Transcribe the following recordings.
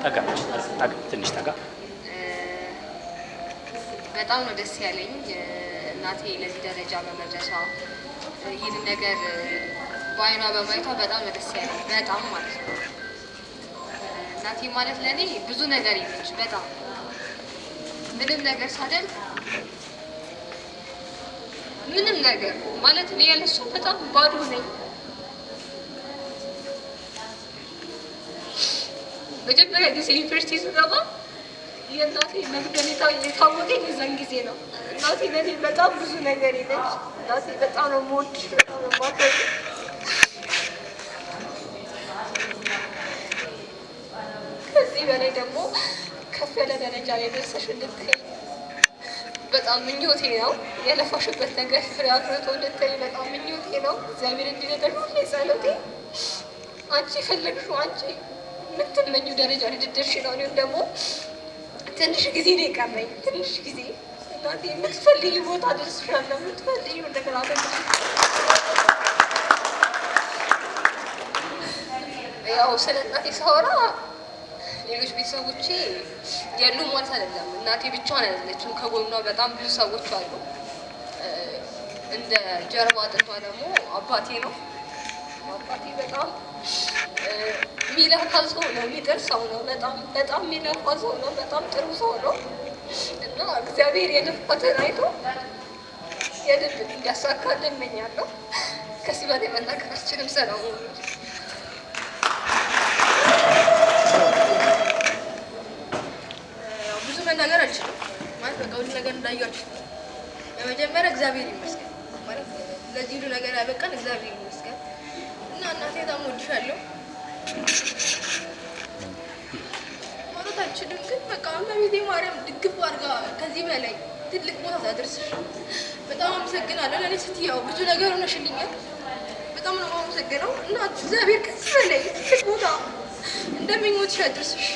ጠጋ ትንሽ ጠጋ። በጣም ነው ደስ ያለኝ እናቴ ለዚህ ደረጃ በመድረሷ ይህንን ነገር በአይኗ በማየቷ በጣም ነው ደስ ያለኝ። በጣም ማለት ነው። እናቴ ማለት ለእኔ ብዙ ነገር ይለች። በጣም ምንም ነገር ሳደርግ ምንም ነገር ማለት እኔ ያለሷ በጣም ባዶ ነኝ። መጀመሪያ ጊዜ ዩኒቨርሲቲ ስገባ የእናቴ መግደል የታወቀኝ የዛን ጊዜ ነው። እናቴ ለእኔ በጣም ብዙ ነገር ይለች። እናቴ በጣም ነው የምወድሽ፣ በጣም ነው የማከብርሽ። ከዚህ በላይ ደግሞ ከፍ ያለ ደረጃ ላይ ደርሰሽ እንድትሄጂ በጣም ምኞቴ ነው። የለፋሽበት ነገር ፍሬ አፍርቶ እንድትሄጂ በጣም ምኞቴ ነው። እግዚአብሔር እንዲረዳሽ ሁሌ ጸሎቴ። አንቺ የፈለግሽው አንቺ የምትመኚው ደረጃ እንድትደርሺ ነው። እኔም ደግሞ ትንሽ ጊዜ ነው የቀረኝ፣ ትንሽ ጊዜ እናቴ የምትፈልጊው ቦታ ደርስሻለሁ፣ የምትፈልጊው ነገር አደርግልሽ። ያው ስለ እናቴ ሳወራ ሌሎች ቤተሰቦቼ የሉም ማለት አይደለም። እናቴ ብቻዋን አይደለችም፣ ከጎኗ በጣም ብዙ ሰዎች አሉ። እንደ ጀርባ አጥንቷ ደግሞ አባቴ ነው። አባቴ በጣም የሚለፋ ሰው ነው፣ የሚጥር ሰው ነው። በጣም የሚለፋ ሰው ነው። በጣም ጥሩ ሰው ነው እና እግዚአብሔር የልፋትን አይቶ የልብ እንዲያሳካልን እመኛለሁ። ከዚህ በላይ መናገር አልችልም። ሰላም ብዙ መናገር አልችልም ማለት በቃ ሁሉ ነገር እንዳያችሁ በመጀመሪያ እግዚአብሔር ይመስገን ማለት ለዚህ ሁሉ ነገር ያበቃን እግዚአብሔር ይመስገን እና እናቴ በጣም እወድሻለሁ ማለት አልችልም፣ ግን በቃ እመቤቴ ማርያም ድግፍ አድርጋ ከዚህ በላይ ትልቅ ቦታ ታደርስሽ። በጣም አመሰግናለሁ። ለእኔ ስትይ ያው ብዙ ነገር ሆነሽልኛል። በጣም ነው የማመሰግነው እና እግዚአብሔር ከዚህ በላይ ትልቅ ቦታ እንደምኞትሽ ያድርስሽ።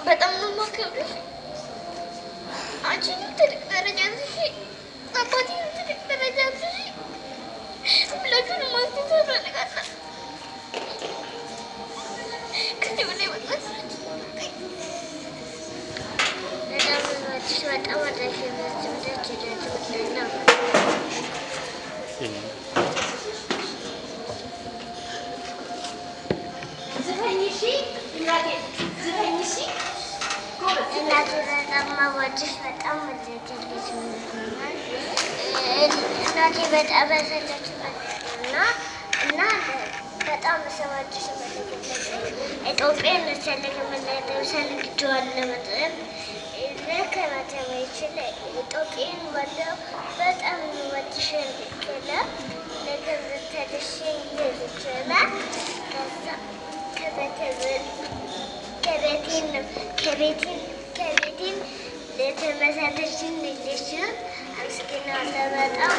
በጣም ነው የማከብርሽ። አንቺንም ትልቅ ደረጃ ትሽ አባቴንም ትልቅ ደረጃ ትሽ ሁላችሁንም ማግኘት እፈልጋለሁ። ከዚህ በላይ መጥራት በጣም አድራሽ ትምህርት ነው። እናቴ በጣም ማወድሽ በጣም ወደድልሽ እናቴ በጣም ያሰለችና እና በጣም ሰዋድሽ ኢትዮጵያን ሰልክቸዋል ለመጠን ለከራተማ ይችላል ኢትዮጵያን ወለው በጣም ወድሽ እንድከለ ለገንዘብ ተደሽ ይችላል ከቤቴን ለተመሳተችን ልጅ አመስግናለሁ። በጣም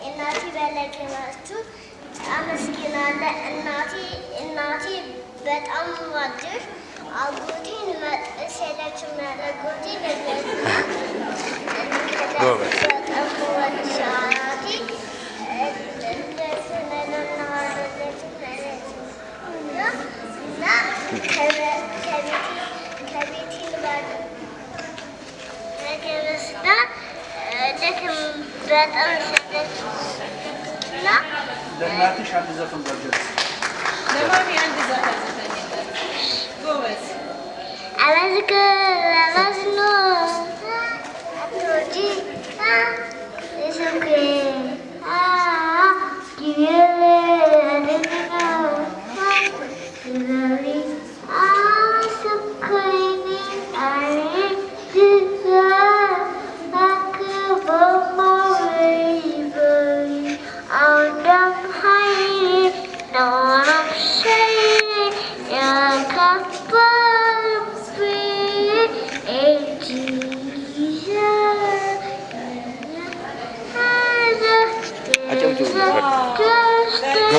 እናቴ በለገናችሁ አመስግናለሁ። እናቴ በጣም ዋድር አጎቴን መጥሰላችሁ ማረጎቴ ለገና ለእናትሽ አንድ ዘፈን በርገር ለማሚ አንድ ዘፈን ጎበዝ I'm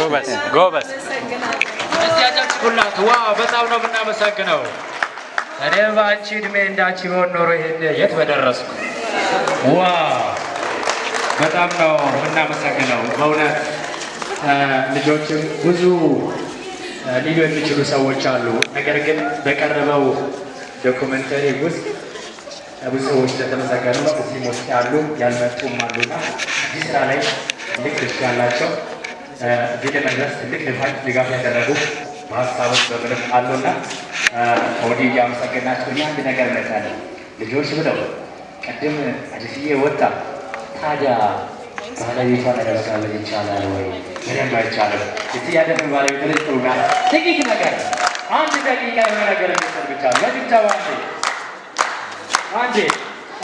ጎበዝ። እስቲ አጨብጭቡላት። ዋው በጣም ነው የምናመሰግነው። እኔም በአንቺ እድሜ እንዳንቺ በሆን ኖሮ ይሄን የት በደረስኩ። ዋው በጣም ነው የምናመሰግነው በእውነት ልጆችም ብዙ ሊሉ የሚችሉ ሰዎች አሉ። ነገር ግን በቀረበው ዶኩመንተሪ ውስጥ ብዙ ሰዎች እንደተመሰገኑ እዚህም ውስጥ ያሉ ያልመጡም አሉና እዚህ ስራ ላይ ትልቅ ድርሻ ያላቸው እዚህ ለመድረስ ትልቅ ድጋፍ ያደረጉ በሀሳቦች በምንም አሉና ከወዲህ እያመሰገናቸው እኛ አንድ ነገር እመጣለን ልጆች ብለው ቅድም አዲስዬ ወጣ ታዲያ ባለቤቷን ለመጋበዝ ይቻላል ወይ? ምንም አይቻልም። እስቲ ያደረግን ባለቤት ልጅ ጥሩ ጋር ጥቂት ነገር አንድ ደቂቃ የሆነ ነገር የሚሰጥ ብቻ ለብቻው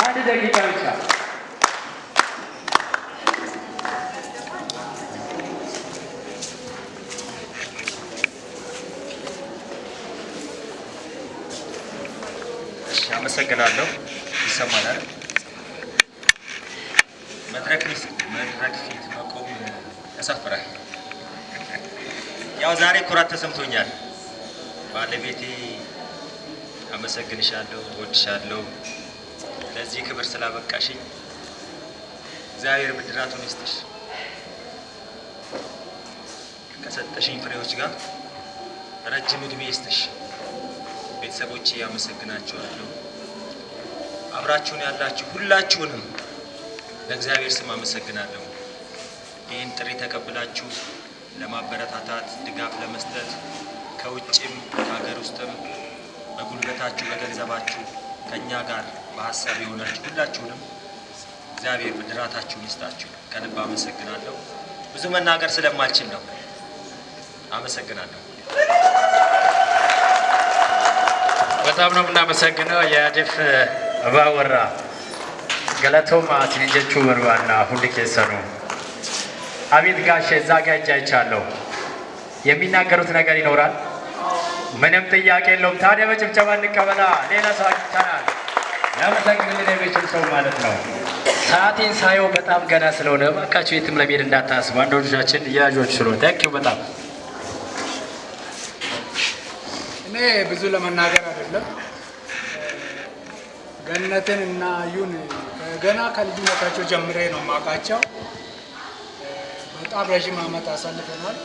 አንድ ደቂቃ ብቻ አመሰግናለሁ። ይሰማናል። መድረክ ፊት መቆም ያሳፍራል። ያው ዛሬ ኩራት ተሰምቶኛል። ባለቤቴ አመሰግንሻለሁ፣ እወድሻለሁ። ለዚህ ክብር ስላበቃሽኝ እግዚአብሔር ብድራቱን ይስጥሽ። ከሰጠሽኝ ፍሬዎች ጋር ረጅም ዕድሜ ይስጥሽ። ቤተሰቦቼ ያመሰግናችኋለሁ። አብራችሁን ያላችሁ ሁላችሁንም በእግዚአብሔር ስም አመሰግናለሁ። ይህን ጥሪ ተቀብላችሁ ለማበረታታት ድጋፍ ለመስጠት ከውጭም ከሀገር ውስጥም በጉልበታችሁ በገንዘባችሁ ከእኛ ጋር በሀሳብ የሆናችሁ ሁላችሁንም እግዚአብሔር ብድራታችሁን ይስጣችሁ። ከልብ አመሰግናለሁ። ብዙ መናገር ስለማልችል ነው። አመሰግናለሁ። በጣም ነው የምናመሰግነው። የአዲፍ ባወራ ገለቶማ ሲንጀቹ ወርዋና ሁሉ ከሰኑ አቤት ጋሼ እዛ ጋ እጅ አይቻለሁ። የሚናገሩት ነገር ይኖራል። ምንም ጥያቄ የለውም። ታዲያ በጭብጨባ እንቀበላ። ሌላ ሰው አግኝተናል። ያመሰግንልን የሚችል ሰው ማለት ነው። ሰዓቴን ሳየው በጣም ገና ስለሆነ እባካችሁ የትም ለመሄድ እንዳታስቡ። አንዳንዶቻችን የያዦች ስለሆነ ታንኪዩ በጣም እኔ ብዙ ለመናገር አይደለም። ገነትን እና አዩን ገና ከልጅነታቸው ጀምሬ ነው የማውቃቸው። በጣም ረዥም ዓመት አሳልፈናል።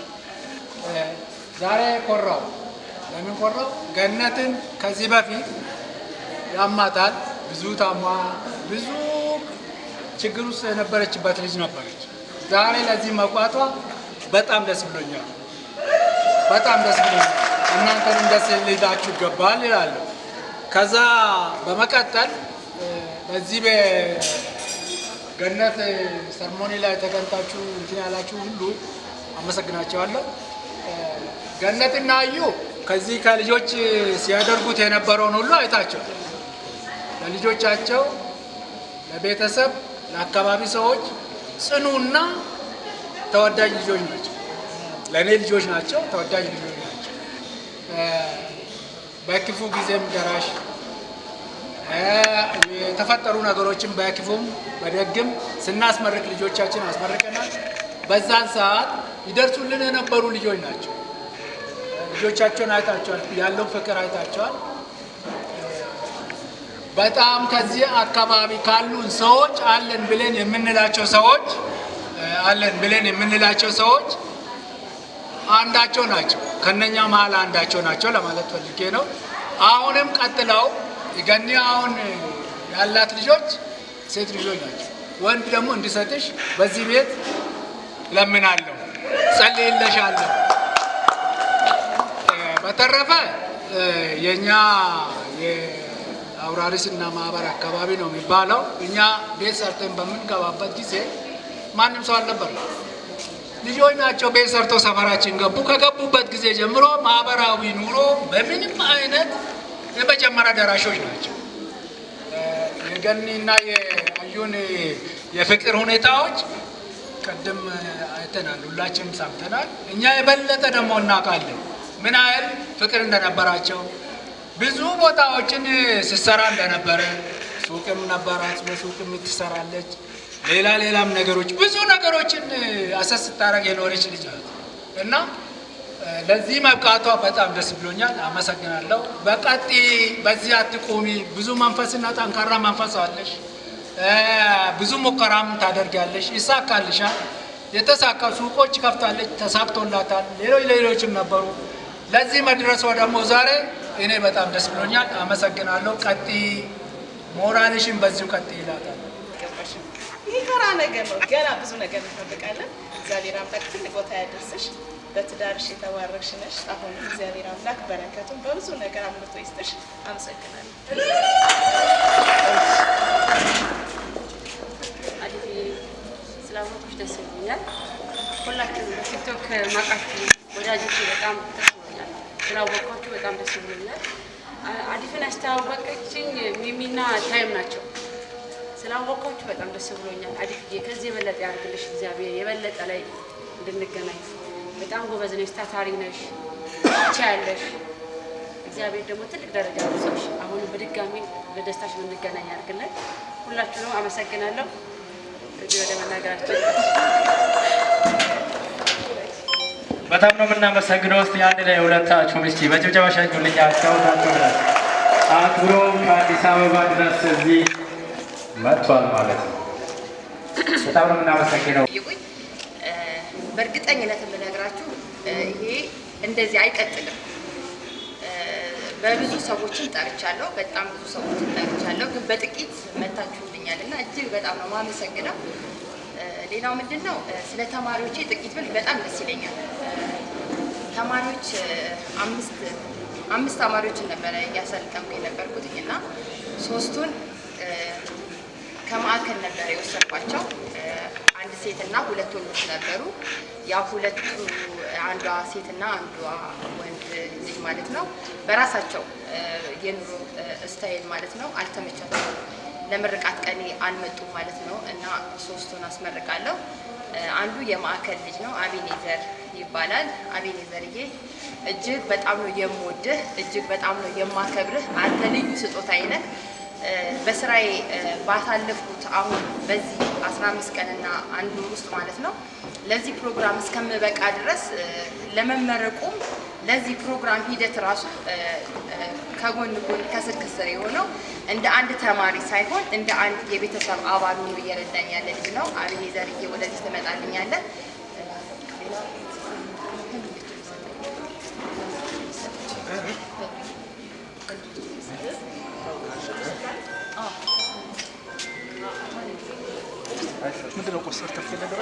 ዛሬ ኮራው። ለምን ኮራው? ገነትን ከዚህ በፊት ያማታል። ብዙ ታማ ብዙ ችግር ውስጥ የነበረችበት ልጅ ነበረች። ዛሬ ለዚህ መቋጧ በጣም ደስ ብሎኛል። በጣም ደስ ብሎኛል። እናንተንም ደስ ሊላችሁ ይገባል ይላሉ። ከዛ በመቀጠል በዚህ በገነት ሰርሞኒ ላይ ተገኝታችሁ እንትን ያላችሁ ሁሉ አመሰግናቸዋለሁ። ገነትና አዩ ከዚህ ከልጆች ሲያደርጉት የነበረውን ሁሉ አይታቸዋል። ለልጆቻቸው፣ ለቤተሰብ፣ ለአካባቢ ሰዎች ጽኑና ተወዳጅ ልጆች ናቸው። ለእኔ ልጆች ናቸው፣ ተወዳጅ ልጆች ናቸው። በክፉ ጊዜም ደራሽ፣ የተፈጠሩ ነገሮችን በክፉም በደግም ስናስመርቅ ልጆቻችን አስመርቀናል። በዛን ሰዓት ይደርሱልን የነበሩ ልጆች ናቸው። ልጆቻቸውን አይታቸዋል፣ ያለው ፍቅር አይታቸዋል። በጣም ከዚህ አካባቢ ካሉን ሰዎች አለን ብለን የምንላቸው ሰዎች አንዳቸው ናቸው። ከነኛ መሀል አንዳቸው ናቸው ለማለት ፈልጌ ነው። አሁንም ቀጥለው ገኒ አሁን ያላት ልጆች ሴት ልጆች ናቸው። ወንድ ደግሞ እንዲሰጥሽ በዚህ ቤት ለምናለሁ፣ ጸልይልሻለሁ። በተረፈ የኛ የአውራሪስና ማህበር አካባቢ ነው የሚባለው። እኛ ቤት ሰርተን በምንገባበት ጊዜ ማንም ሰው አልነበረም። ልጆች ናቸው ቤት ሰርተው ሰፈራችን ገቡ። ከገቡበት ጊዜ ጀምሮ ማህበራዊ ኑሮ በምንም አይነት የመጀመሪያ ደራሾች ናቸው። የገኒና የአዩን የፍቅር ሁኔታዎች ቅድም አይተናል፣ ሁላችንም ሰምተናል። እኛ የበለጠ ደግሞ እናውቃለን ምን ያህል ፍቅር እንደነበራቸው። ብዙ ቦታዎችን ስትሰራ እንደነበረ፣ ሱቅም ነበራት፣ በሱቅም ትሰራለች። ሌላም ነገሮች ብዙ ነገሮችን አሰስ ስታደርግ የኖረች ልጅ ናት እና ለዚህ መብቃቷ በጣም ደስ ብሎኛል። አመሰግናለሁ። በቀጥይ በዚህ አትቆሚ። ብዙ መንፈስና ጠንካራ መንፈስ አለሽ። ብዙ ሙከራም ታደርጋለሽ። ይሳካልሻል። የተሳካ ሱቆች ከፍታለች፣ ተሳክቶላታል። ሌሎችም ነበሩ። ለዚህ መድረሷ ደግሞ ዛሬ እኔ በጣም ደስ ብሎኛል። አመሰግናለሁ። ቀጥይ፣ ሞራልሽን በዚሁ ቀጥይ ይላታል። ይህ ተራ ነገር ነው። ገና ብዙ ነገር እንጠብቃለን። እግዚአብሔር አምላክ ትልቅ ቦታ ያደርስሽ። በትዳርሽ የተባረክሽ ነሽ። አሁን እግዚአብሔር አምላክ በረከቱን በብዙ ነገር አምርቶ ይስጥሽ። አመሰግናለሁ። አዲስ ስላወቅሽ ደስ ብሎኛል። ሁላችሁም በቲክቶክ ማቃችሁ ወዳጆች በጣም ደስ ብሎኛል። ስላወቅኳችሁ በጣም ደስ ብሎኛል። አዲስን ያስተዋወቀችኝ ሚሚና ታይም ናቸው። ስላወቅኳችሁ በጣም ደስ ብሎኛል። አዲስዬ ከዚህ የበለጠ ያድርግልሽ እግዚአብሔር። የበለጠ ላይ እንድንገናኝ በጣም ጎበዝ ነሽ፣ ታታሪ ነሽ፣ ትችያለሽ። እግዚአብሔር ደግሞ ትልቅ ደረጃ ደርሰሽ አሁን በድጋሚ በደስታሽ የምንገናኝ ያድርግልን። ሁላችሁንም አመሰግናለሁ። እዚህ ወደ መናገራችን በጣም ነው የምናመሰግነው። እስቲ አንድ ላይ ሁለታችሁም እስቲ በጭብጨባ ሸኙልኝ። አጫውታችሁ ድረስ አክብሮ ከአዲስ አበባ ድረስ እዚህ መጥቷል ማለት ነው። በጣም ነው የምናመሰግነው። በእርግጠኝነት የምነግራችሁ ይሄ እንደዚህ አይቀጥልም። በብዙ ሰዎችን ጠርቻለሁ፣ በጣም ብዙ ሰዎችን ጠርቻለሁ፣ ግን በጥቂት መታችሁልኛል እና እጅግ በጣም ነው የማመሰግነው። ሌላው ምንድን ነው ስለ ተማሪዎቼ ጥቂት ብል በጣም ደስ ይለኛል። ተማሪዎች አምስት ተማሪዎችን ነበረ እያሰለጠንኩ የነበርኩትኝ እና ሶስቱን ከማዕከል ነበረ የወሰድኳቸው። አንድ ሴትና ሁለት ወንዶች ነበሩ። ያ ሁለቱ አንዷ ሴትና አንዷ ወንድ ልጅ ማለት ነው በራሳቸው የኑሮ ስታይል ማለት ነው አልተመቻቸውም። ለምርቃት ቀኔ አልመጡም ማለት ነው እና ሶስቱን አስመርቃለሁ። አንዱ የማዕከል ልጅ ነው፣ አቤኔዘር ይባላል። አቤኔዘርዬ እጅግ በጣም ነው የምወድህ፣ እጅግ በጣም ነው የማከብርህ። አንተ ልዩ ስጦታዬ ነህ። በስራዬ ባሳለፍኩት አሁን በዚህ 15 ቀንና አንድ ወር ውስጥ ማለት ነው ለዚህ ፕሮግራም እስከምበቃ ድረስ ለመመረቁም ለዚህ ፕሮግራም ሂደት ራሱ ከጎን ከስር ከስር የሆነው እንደ አንድ ተማሪ ሳይሆን እንደ አንድ የቤተሰብ አባል ሆኖ እየረዳኝ ያለ ልጅ ነው። አቤኔዘርዬ ወደዚህ ትመጣልኛለህ። ምንድን ነው ቆሰርተፍ ነገር